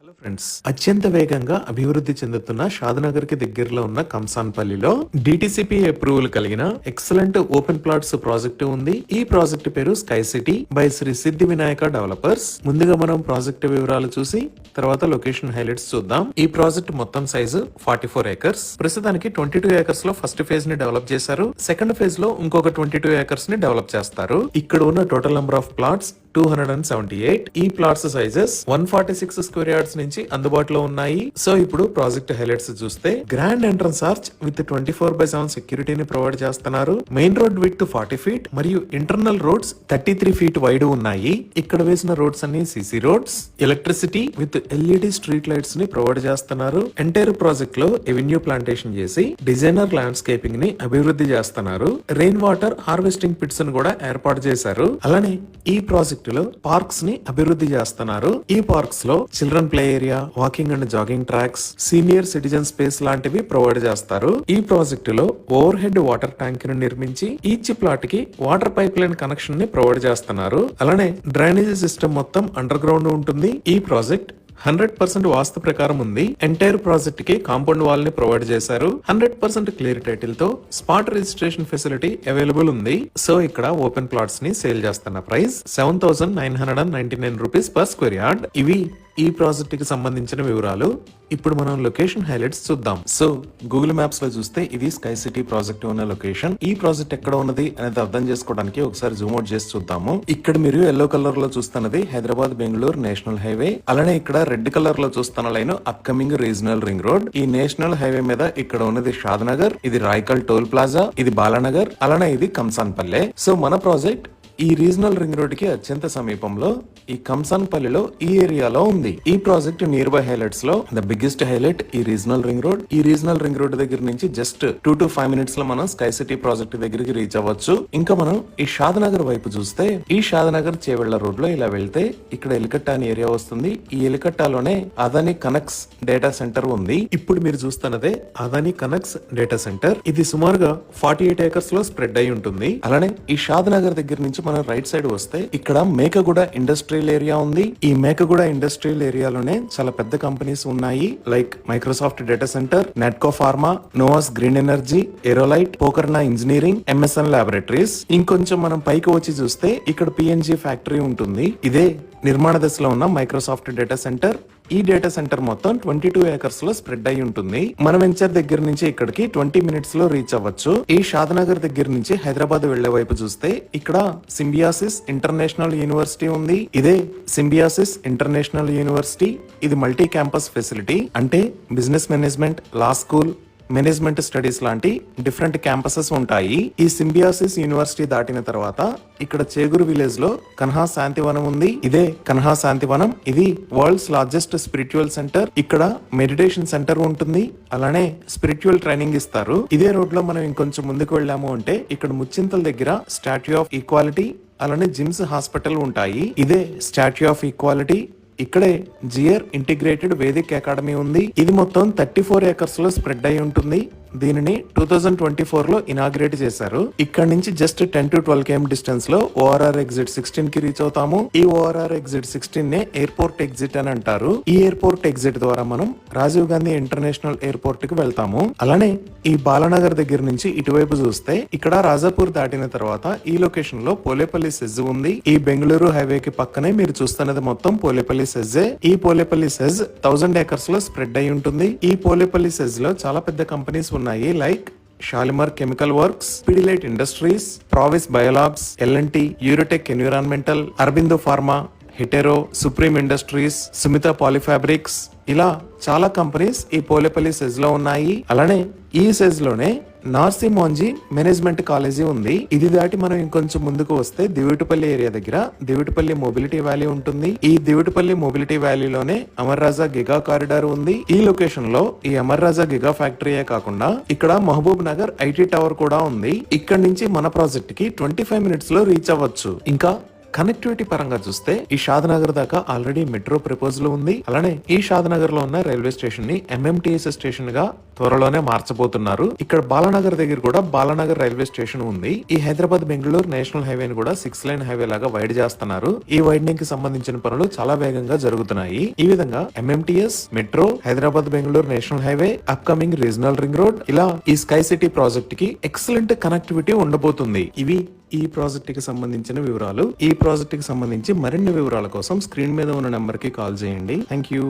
Hello friends, అత్యంత వేగంగా అభివృద్ధి చెందుతున్న షాద్నగర్ కి దగ్గరలో ఉన్న కంసాన్పల్లిలో డిటిసిపి అప్రూవల్ కలిగిన ఎక్సలెంట్ ఓపెన్ ప్లాట్స్ ప్రాజెక్ట్ ఉంది. ఈ ప్రాజెక్ట్ పేరు sky city by Shri Siddhi Vinayaka developers. ముందుగా మనం ప్రాజెక్ట్ వివరాలు చూసి తర్వాత లొకేషన్ హైలైట్స్ చూద్దాం. ఈ ప్రాజెక్ట్ మొత్తం సైజు 44 ఏకర్స్. ప్రస్తుతానికి 22 ఏకర్స్ లో ఫస్ట్ ఫేజ్ ని డెవలప్ చేశారు. సెకండ్ ఫేజ్ లో ఇంకొక 22 ఏకర్స్ ని డెవలప్ చేస్తారు. ఇక్కడ ఉన్న టోటల్ నెంబర్ ఆఫ్ ప్లాట్స్ 278. ఈ ప్లాట్స్ సైజెస్ 146 స్క్వేర్ యార్డ్స్ నుంచి అందుబాటులో ఉన్నాయి. సో ఇప్పుడు ప్రాజెక్ట్ హైలైట్స్ చూస్తే గ్రాండ్ ఎంట్రన్స్ ఆర్చ్ విత్ 24/7 సెక్యూరిటీని ప్రొవైడ్ చేస్తున్నారు. మెయిన్ రోడ్ విత్ 40 ఫీట్ మరియు ఇంటర్నల్ రోడ్స్ 33 ఫీట్ వైడ్ ఉన్నాయి. ఇక్కడ వేసిన రోడ్స్ అన్ని CC roads. Electricity with LED street lights ని ప్రొవైడ్ చేస్తున్నారు. ఎంటైర్ ప్రాజెక్ట్ లో ఎవెన్యూ ప్లాంటేషన్ చేసి డిజైనర్ ల్యాండ్స్కేపింగ్ ని అభివృద్ధి చేస్తున్నారు. రెయిన్ వాటర్ హార్వెస్టింగ్ పిట్స్ ను కూడా ఏర్పాటు చేశారు. అలానే ఈ ప్రాజెక్ట్ లో పార్క్స్ ని అభివృద్ధి చేస్తున్నారు. ఈ పార్క్స్ లో children play area, walking and jogging tracks, senior citizen space లాంటివి ప్రొవైడ్ చేస్తారు. ఈ ప్రాజెక్టు లో ఓవర్ హెడ్ వాటర్ ట్యాంక్ ను నిర్మించి ఈచ్ ప్లాట్ కి వాటర్ పైప్ లైన్ కనెక్షన్ ని ప్రొవైడ్ చేస్తున్నారు. అలానే డ్రైనేజీ సిస్టమ్ మొత్తం అండర్ గ్రౌండ్ ఉంటుంది. ఈ ప్రాజెక్ట్ 100% వాస్తు ప్రకారం ఉంది. ఎంటైర్ ప్రాజెక్ట్ కి కాంపౌండ్ వాల్ ని ప్రొవైడ్ చేశారు. 100% క్లియర్ టైటిల్ తో స్పాట్ రిజిస్ట్రేషన్ ఫెసిలిటీ అవైలబుల్ ఉంది. సో ఇక్కడ ఓపెన్ ప్లాట్స్ ని సేల్ చేస్తున్న price 7,999 rupees per square yard. ఇవి ఈ ప్రాజెక్ట్ కి సంబంధించిన వివరాలు. ఇప్పుడు మనం లొకేషన్ హైలైట్స్ చూద్దాం. సో గూగుల్ మ్యాప్స్ లో చూస్తే ఇది స్కై సిటీ ప్రాజెక్ట్ ఉన్న లొకేషన్. ఈ ప్రాజెక్ట్ ఎక్కడ ఉన్నది అనేది అర్థం చేసుకోవడానికి ఒకసారి జూమ్ అవుట్ చేసి చూద్దాము. ఇక్కడ మీరు ఎల్లో కలర్ లో చూస్తున్నది హైదరాబాద్ బెంగళూరు నేషనల్ హైవే. అలానే ఇక్కడ రెడ్ కలర్ లో చూస్తున్న line upcoming regional ring road. ఈ నేషనల్ హైవే మీద ఇక్కడ ఉన్నది షాద్నగర్, ఇది రాయకల్ టోల్ ప్లాజా, ఇది బాలానగర్, అలానే ఇది కంసాన్పల్లె. సో మన ప్రాజెక్ట్ ఈ రీజనల్ రింగ్ రోడ్ కి అత్యంత సమీపంలో ఈ కంసాన్పల్లిలో ఈ ఏరియాలో ఉంది. ఈ ప్రాజెక్ట్ నియర్ బై హైలైట్స్ లో ద బిగ్గెస్ట్ హైలైట్ ఈ రీజనల్ రింగ్ రోడ్. ఈ రీజనల్ రింగ్ రోడ్ దగ్గర నుంచి జస్ట్ 2 to 5 minutes లో మనం స్కై సిటీ ప్రాజెక్ట్ దగ్గరికి రీచ్ అవ్వచ్చు. ఇంకా మనం ఈ షాద్నగర్ వైపు చూస్తే ఈ షాద్నగర్ చేవెళ్ల రోడ్ లో ఇలా వెళ్తే ఇక్కడ ఎలికట్ట అనే ఏరియా వస్తుంది. ఈ ఎలికట్టాలోనే అదాని కనెక్స్ డేటా సెంటర్ ఉంది. ఇప్పుడు మీరు చూస్తున్నదే అదాని కనెక్స్ డేటా సెంటర్. ఇది సుమారుగా 48 ఏకర్స్ లో స్ప్రెడ్ అయి ఉంటుంది. అలానే ఈ షాద్నగర్ దగ్గర నుంచి మనం రైట్ సైడ్ వస్తే ఇక్కడ మేకగూడ ఇండస్ట్రియల్ ఏరియా ఉంది. ఈ మేకగూడ ఇండస్ట్రియల్ ఏరియాలోనే చాలా పెద్ద కంపెనీస్ ఉన్నాయి. Like Microsoft data centre, Natco pharma, Novus green energy, Aerolite, Pokarna engineering, MSN laboratories. ఇంకొంచెం మనం పైకి వచ్చి చూస్తే ఇక్కడ పిఎన్జి ఫ్యాక్టరీ ఉంటుంది. ఇదే నిర్మాణ దశలో ఉన్న మైక్రోసాఫ్ట్ డేటా సెంటర్. ఈ డేటా సెంటర్ మొత్తం 22 ఏకర్స్ లో స్ప్రెడ్ అయి ఉంటుంది. మన వెంచర్ దగ్గర నుంచి ఇక్కడికి 20 minutes లో రీచ్ అవ్వచ్చు. ఈ షాద్నగర్ దగ్గర నుంచి హైదరాబాద్ వెళ్లే వైపు చూస్తే ఇక్కడ సింబియాసిస్ ఇంటర్నేషనల్ యూనివర్సిటీ ఉంది. ఇదే సింబియాసిస్ ఇంటర్నేషనల్ యూనివర్సిటీ. ఇది మల్టీ క్యాంపస్ ఫెసిలిటీ. అంటే బిజినెస్ మేనేజ్మెంట్, లా స్కూల్, మేనేజ్మెంట్ స్టడీస్ లాంటి డిఫరెంట్ క్యాంపసెస్ ఉంటాయి. ఈ సింబియాసిస్ యూనివర్సిటీ దాటిన తర్వాత ఇక్కడ చేగురు విలేజ్ లో కన్హా శాంతివనం ఉంది. ఇదే కన్హా శాంతివనం. ఇది వరల్డ్స్ లార్జెస్ట్ స్పిరిచువల్ సెంటర్. ఇక్కడ మెడిటేషన్ సెంటర్ ఉంటుంది. అలానే స్పిరిచువల్ ట్రైనింగ్ ఇస్తారు. ఇదే రోడ్ లో మనం ఇంకొంచెం ముందుకు వెళ్ళాము అంటే ఇక్కడ ముచ్చింతల దగ్గర స్టాట్యూ ఆఫ్ ఈక్వాలిటీ, అలానే జిమ్స్, హాస్పిటల్ ఉంటాయి. ఇదే స్టాట్యూ ఆఫ్ ఈక్వాలిటీ. ఇక్కడే జియర్ ఇంటిగ్రేటెడ్ వేదిక్ అకాడమీ ఉంది. ఇది మొత్తం 34 ఏకర్స్ లో స్ప్రెడ్ అయి ఉంటుంది. దీనిని 2024 లో ఇనాగ్రేట్ చేశారు. ఇక్కడ నుంచి జస్ట్ 10 to 12 km డిస్టెన్స్ లో ఓఆర్ఆర్ ఎగ్జిట్ 16 కి రీచ్ అవుతాము. ఈ ఓఆర్ఆర్ ఎగ్జిట్ 16 నే ఎయిర్పోర్ట్ ఎగ్జిట్ అని అంటారు. ఈ ఎయిర్పోర్ట్ ఎగ్జిట్ ద్వారా మనం రాజీవ్ గాంధీ ఇంటర్నేషనల్ ఎయిర్పోర్ట్ కి వెళ్తాము. అలానే ఈ బాలానగర్ దగ్గర నుంచి ఇటువైపు చూస్తే ఇక్కడ రాజాపూర్ దాటిన తర్వాత ఈ లొకేషన్ లో పోలేపల్లి సెజ్ ఉంది. ఈ బెంగళూరు హైవే కి పక్కనే మీరు చూస్తున్నది మొత్తం పోలేపల్లి సెజ్. ఈ పోలేపల్లి సెజ్ 1000 ఏకర్స్ లో స్ప్రెడ్ అయి ఉంటుంది. ఈ పోలేపల్లి సెజ్ లో చాలా పెద్ద కంపెనీస్ ఉన్నాయి. Like Shalimar chemical works, Pidilite industries, Pravis biolabs, L and T, Eurotech environmental, Aurobindo pharma, Hetero, Supreme industries, Sumitha polyfabrics, ఇలా చాలా కంపెనీస్ ఈ పోలేపల్లి సెజ్ లో ఉన్నాయి. అలానే ఈ సెజ్ లోనే నార్సింహోంజీ మేనేజ్మెంట్ కాలేజీ ఉంది. ఇది దాటి మనం ఇంకొంచెం ముందుకు వస్తే దివిటిపల్లి ఏరియా దగ్గర దివిటిపల్లి మొబిలిటీ వ్యాలీ ఉంటుంది. ఈ దివిటిపల్లి మొబిలిటీ వ్యాలీలోనే అమర్ రాజా గిగా కారిడార్ ఉంది. ఈ లొకేషన్ లో ఈ అమర్ రాజా గిగా ఫ్యాక్టరీయే కాకుండా ఇక్కడ మహబూబ్ నగర్ ఐటీ టవర్ కూడా ఉంది. ఇక్కడ నుంచి మన ప్రాజెక్ట్ కి 25 minutes లో రీచ్ అవ్వచ్చు. ఇంకా కనెక్టివిటీ పరంగా చూస్తే ఈ షాద్నగర్ దాకా ఆల్రెడీ మెట్రో ప్రపోజల్ ఉంది. అలానే ఈ షాద్నగర్ లో ఉన్న రైల్వే స్టేషన్ ని ఎంఎంటీఎస్ స్టేషన్ గా త్వరలోనే మార్చబోతున్నారు. ఇక్కడ బాలానగర్ దగ్గర కూడా బాలానగర్ రైల్వే స్టేషన్ ఉంది. ఈ హైదరాబాద్ బెంగళూరు నేషనల్ హైవేని కూడా 6 లైన్ హైవే లాగా వైడ్ చేస్తున్నారు. ఈ వైడనింగ్ కి సంబంధించిన పనులు చాలా వేగంగా జరుగుతున్నాయి. ఈ విధంగా MMTS, metro, Hyderabad Bengaluru national highway, upcoming regional ring road, ఇలా ఈ స్కై సిటీ ప్రాజెక్ట్ కి ఎక్సలెంట్ కనెక్టివిటీ ఉండబోతుంది. ఇవి ఈ ప్రాజెక్ట్ కి సంబంధించిన వివరాలు. ఈ ప్రాజెక్ట్ కి సంబంధించి మరిన్ని వివరాల కోసం స్క్రీన్ మీద ఉన్న నెంబర్ కి కాల్ చేయండి. Thank you.